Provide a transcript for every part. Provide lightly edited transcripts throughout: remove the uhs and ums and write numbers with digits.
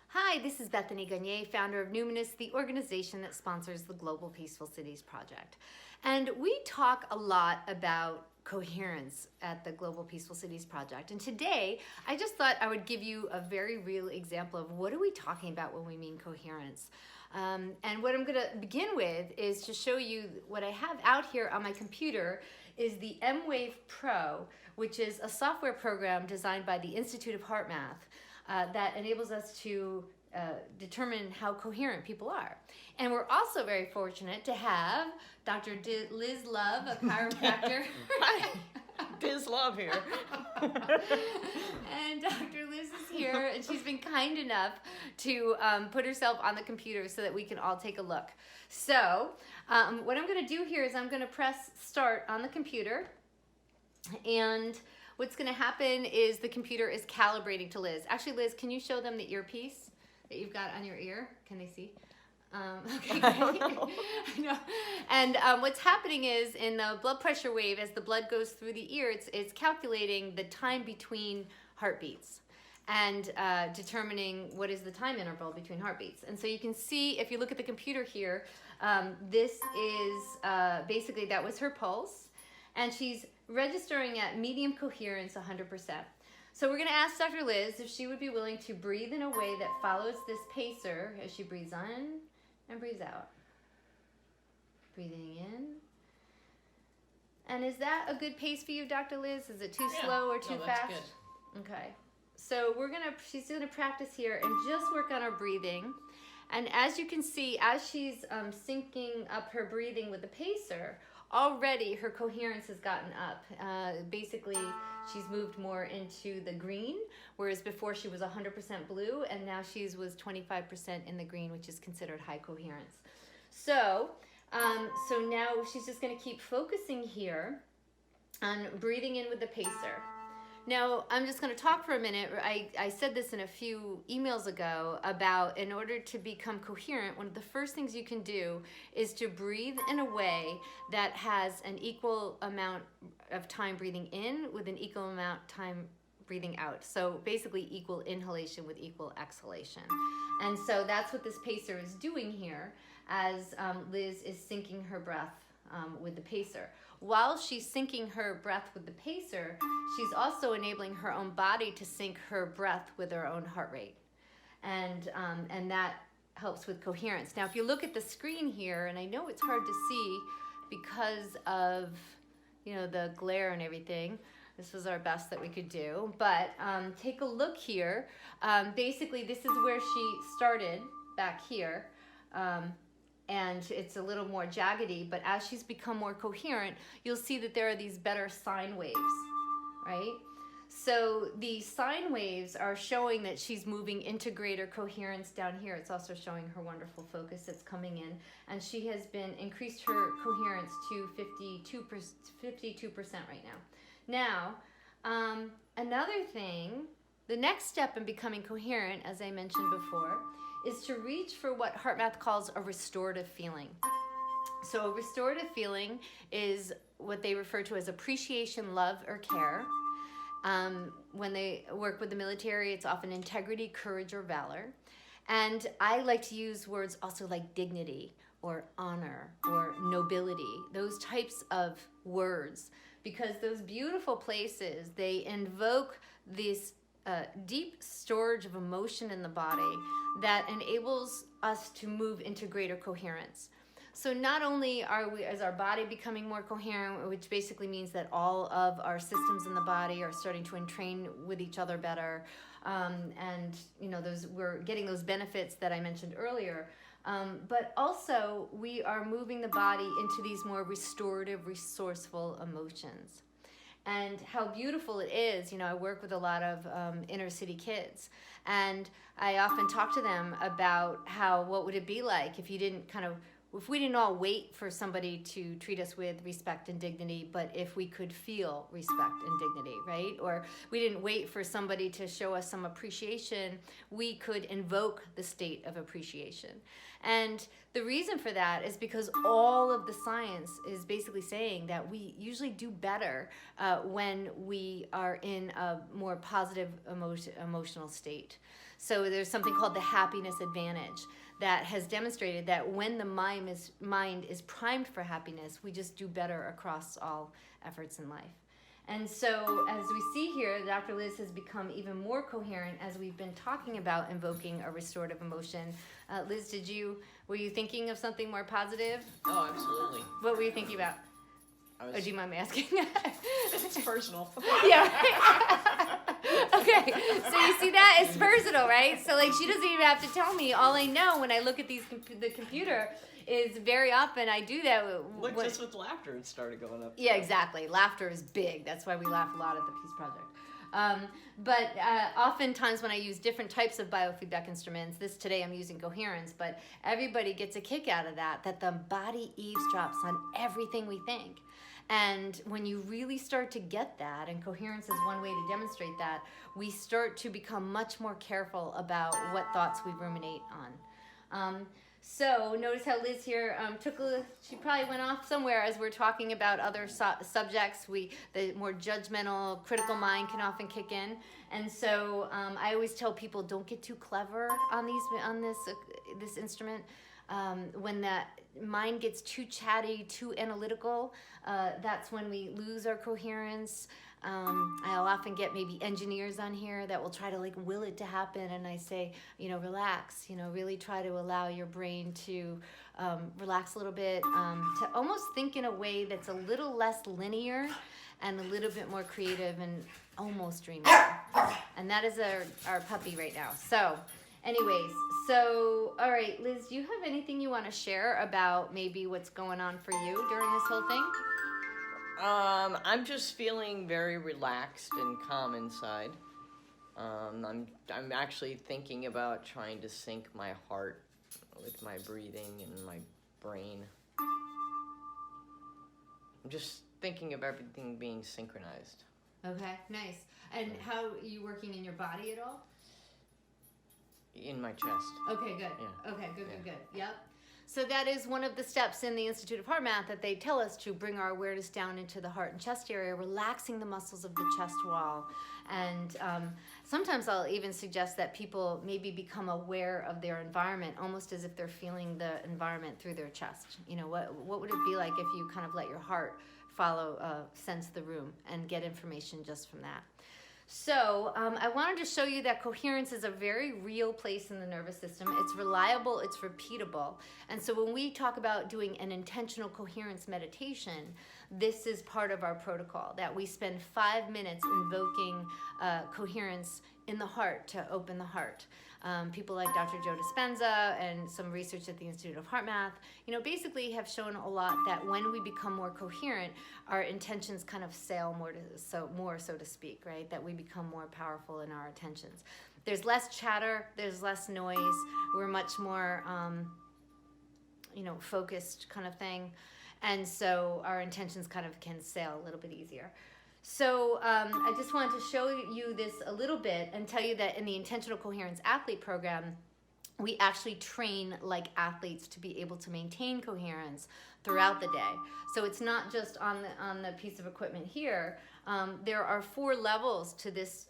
Hi, this is Bethany Gagne, founder of Numinous, the organization that sponsors the Global Peaceful Cities Project. And we talk a lot about coherence at the Global Peaceful Cities Project. And today, I just thought I would give you a very real example of what are we talking about when we mean coherence. And what I'm going to begin with is to show you what I have out here on my computer is the M-Wave Pro, which is a software program designed by the Institute of Heart Math that enables us to determine how coherent people are. And we're also very fortunate to have Dr. Liz Love, a chiropractor. Hi, Diz Love here. And Dr. Liz is here, and she's been kind enough to put herself on the computer so that we can all take a look. So what I'm going to do here is I'm going to press start on the computer, and what's going to happen is the computer is calibrating to Liz. Actually, Liz, can you show them the earpiece that you've got on your ear? Can they see? Okay, great. I know. And what's happening is in the blood pressure wave, as the blood goes through the ear, it's calculating the time between heartbeats and determining what is the time interval between heartbeats. And so you can see, if you look at the computer here, this is basically, that was her pulse. And she's registering at medium coherence 100%. So we're going to ask Dr. Liz if she would be willing to breathe in a way that follows this pacer as she breathes on and breathes out. Breathing in. And is that a good pace for you, Dr. Liz? Is it too slow or too fast? Good. Okay. So she's going to practice here and just work on her breathing. And as you can see, as she's syncing up her breathing with the pacer, already her coherence has gotten up. Basically, she's moved more into the green, whereas before she was 100% blue, and now she was 25% in the green, which is considered high coherence. So now she's just going to keep focusing here on breathing in with the pacer. Now, I'm just going to talk for a minute. I said this in a few emails ago about, in order to become coherent, one of the first things you can do is to breathe in a way that has an equal amount of time breathing in with an equal amount of time breathing out. So basically equal inhalation with equal exhalation. And so that's what this pacer is doing here as Liz is syncing her breath with the pacer. While she's syncing her breath with the pacer, she's also enabling her own body to sync her breath with her own heart rate. And that helps with coherence. Now, if you look at the screen here, and I know it's hard to see because of, the glare and everything, this was our best that we could do, but take a look here. Basically, this is where she started back here. And it's a little more jaggedy, but as she's become more coherent, you'll see that there are these better sine waves, right? So the sine waves are showing that she's moving into greater coherence down here. It's also showing her wonderful focus that's coming in, and she has increased her coherence to 52% right now. Now, another thing, the next step in becoming coherent, as I mentioned before, is to reach for what HeartMath calls a restorative feeling. So a restorative feeling is what they refer to as appreciation, love, or care. When they work with the military, it's often integrity, courage, or valor. And I like to use words also like dignity or honor or nobility, those types of words, because those beautiful places, they invoke this deep storage of emotion in the body that enables us to move into greater coherence. So not only is our body becoming more coherent, which basically means that all of our systems in the body are starting to entrain with each other better, and we're getting those benefits that I mentioned earlier, but also we are moving the body into these more restorative, resourceful emotions. And how beautiful it is. I work with a lot of inner city kids, and I often talk to them about what would it be like if you didn't kind of if we didn't all wait for somebody to treat us with respect and dignity, but if we could feel respect and dignity, right? Or we didn't wait for somebody to show us some appreciation, we could invoke the state of appreciation. And the reason for that is because all of the science is basically saying that we usually do better when we are in a more positive emotional state. So there's something called the happiness advantage that has demonstrated that when the mind is primed for happiness, we just do better across all efforts in life. And so as we see here, Dr. Liz has become even more coherent as we've been talking about invoking a restorative emotion. Liz, were you thinking of something more positive? Oh, absolutely. What were you thinking about? Or do you mind me asking? It's personal. Yeah. Okay, so you see that? It's personal, right? So like she doesn't even have to tell me. All I know when I look at the computer is very often I do that. Look, just with laughter, it started going up. Yeah, exactly. Laughter is big. That's why we laugh a lot at the Peace Project. But oftentimes when I use different types of biofeedback instruments, today I'm using Coherence, but everybody gets a kick out of that the body eavesdrops on everything we think. And when you really start to get that, and Coherence is one way to demonstrate that, we start to become much more careful about what thoughts we ruminate on. So notice how Liz here she probably went off somewhere as we're talking about other subjects. The more judgmental, critical mind can often kick in. And so I always tell people, don't get too clever on this instrument. When the mind gets too chatty, too analytical, that's when we lose our coherence. I'll often get maybe engineers on here that will try to will it to happen, and I say, relax, really try to allow your brain to relax a little bit, to almost think in a way that's a little less linear and a little bit more creative and almost dreamy. And that is our puppy right now. So anyways, all right, Liz, do you have anything you want to share about maybe what's going on for you during this whole thing? I'm just feeling very relaxed and calm inside. I'm actually thinking about trying to sync my heart with my breathing and my brain. I'm just thinking of everything being synchronized. Okay, nice. And how are you working in your body at all? In my chest. Okay, good. Yeah. Okay, good. Yep. So that is one of the steps in the Institute of Heart Math that they tell us to bring our awareness down into the heart and chest area, relaxing the muscles of the chest wall. And sometimes I'll even suggest that people maybe become aware of their environment, almost as if they're feeling the environment through their chest. What would it be like if you kind of let your heart sense the room and get information just from that? So I wanted to show you that coherence is a very real place in the nervous system. It's reliable, it's repeatable. And so when we talk about doing an intentional coherence meditation, this is part of our protocol, that we spend 5 minutes invoking coherence in the heart to open the heart. People like Dr. Joe Dispenza and some research at the Institute of Heart Math, basically have shown a lot that when we become more coherent, our intentions kind of sail more, so to speak, right? That we become more powerful in our intentions. There's less chatter, there's less noise, we're much more, focused kind of thing. And so our intentions kind of can sail a little bit easier. So I just wanted to show you this a little bit and tell you that in the Intentional Coherence Athlete Program, we actually train like athletes to be able to maintain coherence throughout the day. So it's not just on the piece of equipment here. There are 4 levels to this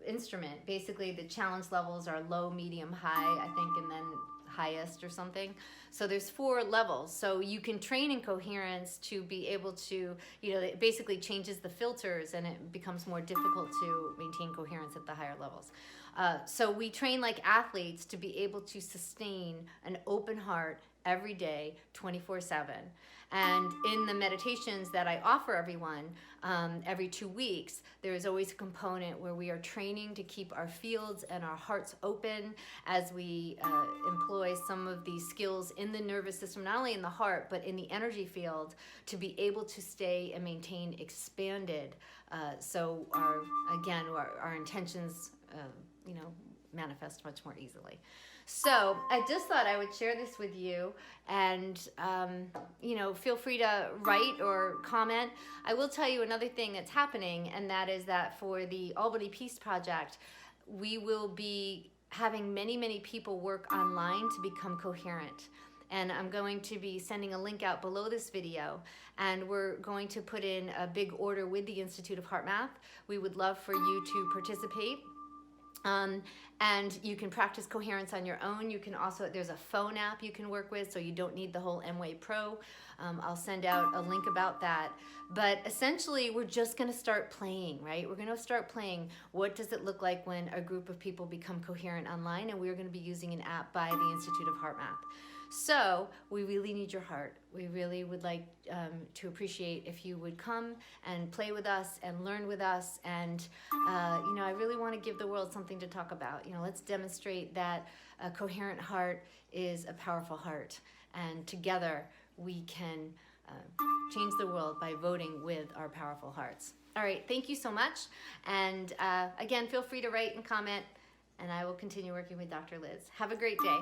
instrument. Basically, the challenge levels are low, medium, high, I think, and then highest or something. So there's 4 levels. So you can train in coherence to be able to, it basically changes the filters and it becomes more difficult to maintain coherence at the higher levels. So we train like athletes to be able to sustain an open heart every day, 24/7. And in the meditations that I offer everyone every 2 weeks, there is always a component where we are training to keep our fields and our hearts open as we employ some of these skills in the nervous system, not only in the heart, but in the energy field, to be able to stay and maintain expanded. So our intentions, manifest much more easily. So I just thought I would share this with you, and feel free to write or comment. I will tell you another thing that's happening, and that is that for the Albany Peace Project, we will be having many people work online to become coherent. And I'm going to be sending a link out below this video, and we're going to put in a big order with the Institute of Heart Math. We would love for you to participate. And you can practice coherence on your own. You can also, there's a phone app you can work with, so you don't need the whole Mway Pro. I'll send out a link about that. But essentially, we're just going to start playing, right? We're going to start playing. What does it look like when a group of people become coherent online? And we're going to be using an app by the Institute of Heart Math. So we really need your heart. We really would like to appreciate if you would come and play with us and learn with us. And, I really want to give the world something to talk about. Let's demonstrate that a coherent heart is a powerful heart. And together we can change the world by voting with our powerful hearts. All right, thank you so much. And again, feel free to write and comment, and I will continue working with Dr. Liz. Have a great day.